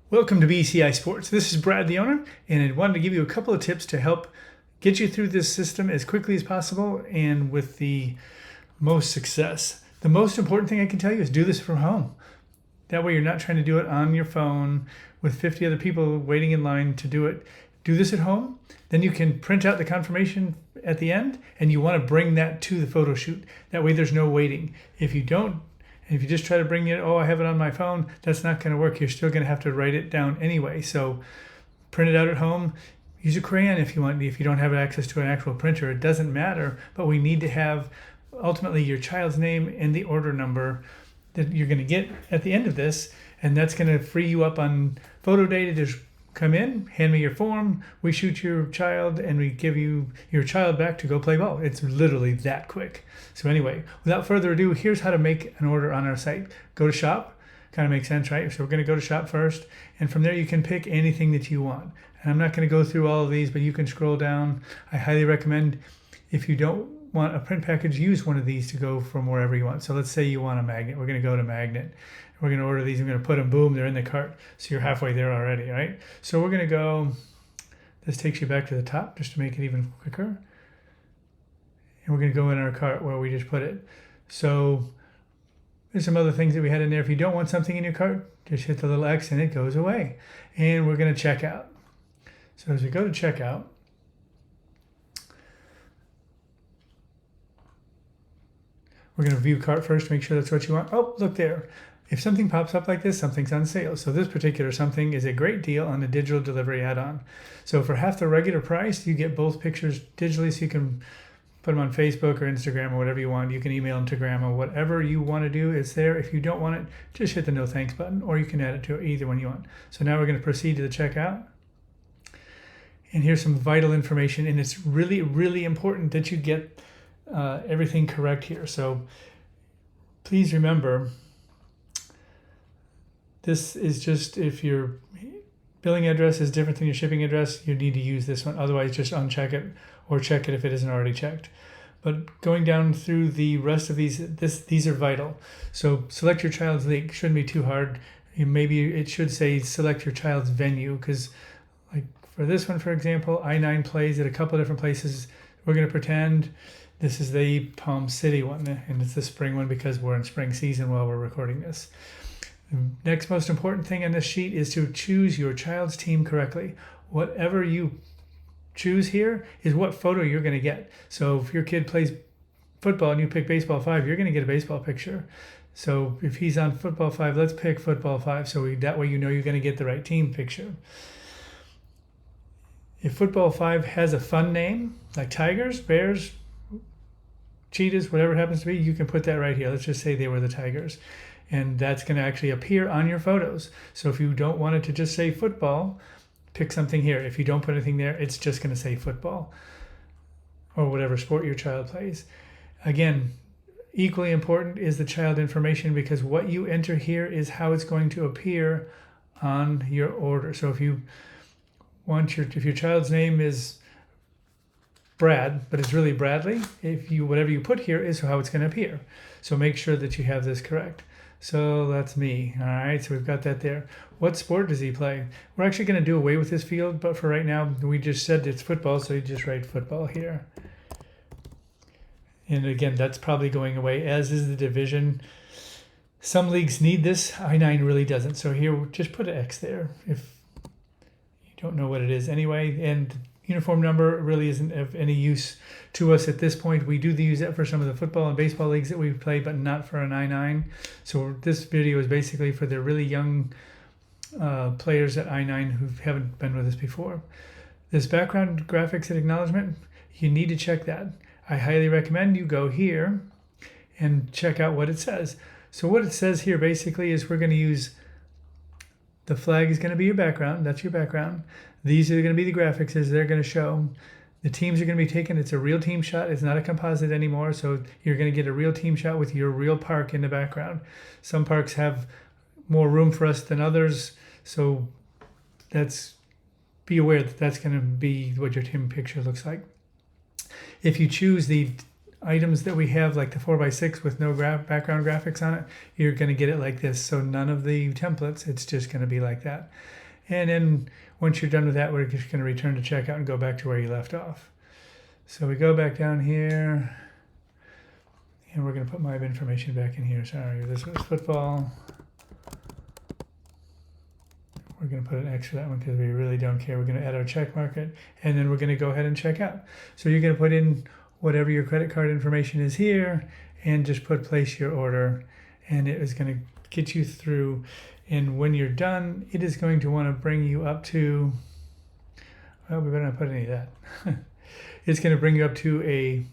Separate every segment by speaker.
Speaker 1: Welcome to BCI Sports. This is Brad, the owner, and I wanted to give you a couple of tips to help get you through this system as quickly as possible and with the most success. The most important thing I can tell you is do this from home. That way you're not trying to do it on your phone with 50 other people waiting in line to do it. Do this at home. Then you can print out the confirmation at the end, and you want to bring that to the photo shoot. That way there's no waiting. If you don't, and if you just try to bring it, I have it on my phone, that's not going to work. You're still going to have to write it down anyway. So print it out at home. Use a crayon if you want. If you don't have access to an actual printer, it doesn't matter. But we need to have ultimately your child's name and the order number that you're going to get at the end of this. And that's going to free you up on photo day to just come in, hand me your form, we shoot your child, and we give you your child back to go play ball. It's literally that quick. So anyway, without further ado, here's how to make an order on our site. Go to shop. Kind of makes sense, right? So we're going to go to shop first, and from there you can pick anything that you want. And I'm not going to go through all of these, but you can scroll down. I highly recommend, if you don't want a print package, use one of these to go from wherever you want. So let's say you want a magnet. We're going to go to magnet. We're going to order these. I'm going to put them, boom, they're in the cart. So you're halfway there already, right? So we're going to go, this takes you back to the top just to make it even quicker. And we're going to go in our cart where we just put it. So there's some other things that we had in there. If you don't want something in your cart, just hit the little X and it goes away. And we're going to check out. So as we go to checkout, we're going to view cart first to make sure that's what you want. Oh, look there. If something pops up like this, something's on sale. So this particular something is a great deal on the digital delivery add-on. So for half the regular price, you get both pictures digitally, so you can put them on Facebook or Instagram or whatever you want. You can email them to grandma. Whatever you want to do, it's there. If you don't want it, just hit the no thanks button, or you can add it to either one you want. So now we're going to proceed to the checkout. And here's some vital information, and it's really, really important that you get everything correct here. So please remember, this is just, if your billing address is different than your shipping address, you need to use this one. Otherwise, just uncheck it or check it if it isn't already checked. But going down through the rest of these, these are vital. So select your child's league. Shouldn't be too hard. Maybe it should say select your child's venue, because like for this one, for example, I-9 plays at a couple of different places. We're going to pretend this is the Palm City one, and it's the spring one because we're in spring season while we're recording this. The next most important thing on this sheet is to choose your child's team correctly. Whatever you choose here is what photo you're going to get. So if your kid plays football and you pick baseball 5, you're going to get a baseball picture. So if he's on football 5, let's pick football 5. So that way you know you're going to get the right team picture. If football 5 has a fun name, like Tigers, Bears, Cheetahs, whatever it happens to be, you can put that right here. Let's just say they were the Tigers. And that's going to actually appear on your photos. So if you don't want it to just say football, pick something here. If you don't put anything there, it's just going to say football or whatever sport your child plays. Again, equally important is the child information, because what you enter here is how it's going to appear on your order. So if you want if your child's name is Brad, but it's really Bradley, whatever you put here is how it's going to appear. So make sure that you have this correct. So that's me. All right, so we've got that there. What sport does he play? We're actually going to do away with this field, but for right now, we just said it's football, so you just write football here. And again, that's probably going away, as is the division. Some leagues need this. I-9 really doesn't. So here, just put an X there if you don't know what it is anyway. And uniform number really isn't of any use to us at this point. We do use that for some of the football and baseball leagues that we play, but not for an I-9. So this video is basically for the really young players at I-9 who haven't been with us before. This background graphics and acknowledgement, you need to check that. I highly recommend you go here and check out what it says. So what it says here basically is we're going to use, the flag is going to be your background. That's your background. These are going to be the graphics as they're going to show. The teams are going to be taken. It's a real team shot. It's not a composite anymore. So you're going to get a real team shot with your real park in the background. Some parks have more room for us than others. So be aware that that's going to be what your team picture looks like. If you choose the items that we have, like the 4x6 with no background graphics on it, you're going to get it like this. So none of the templates, it's just going to be like that. And then once you're done with that, we're just going to return to checkout and go back to where you left off. So we go back down here, and we're going to put my information back in here. Sorry, this was football. We're going to put an X for that one because we really don't care. We're going to add our check mark it, and then we're going to go ahead and check out. So you're going to put in whatever your credit card information is here and just place your order, and it is going to get you through. And when you're done, it is going to want to bring you up to, well, we better not put any of that. It's going to bring you up to a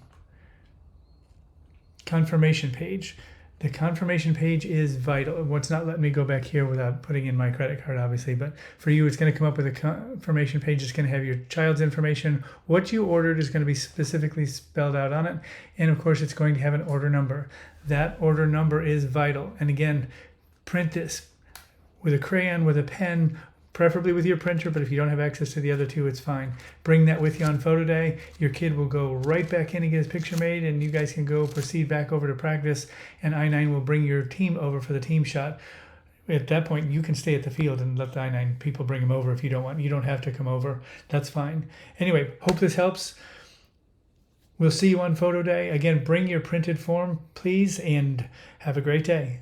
Speaker 1: confirmation page. The confirmation page is vital. What's not letting me go back here without putting in my credit card, obviously, but for you, it's going to come up with a confirmation page. It's going to have your child's information. What you ordered is going to be specifically spelled out on it. And of course, it's going to have an order number. That order number is vital. And again, print this with a crayon, with a pen, preferably with your printer, but if you don't have access to the other two, it's fine. Bring that with you on photo day. Your kid will go right back in and get his picture made, and you guys can go proceed back over to practice, and I-9 will bring your team over for the team shot. At that point, you can stay at the field and let the I-9 people bring them over if you don't want. You don't have to come over. That's fine. Anyway, hope this helps. We'll see you on photo day. Again, bring your printed form, please, and have a great day.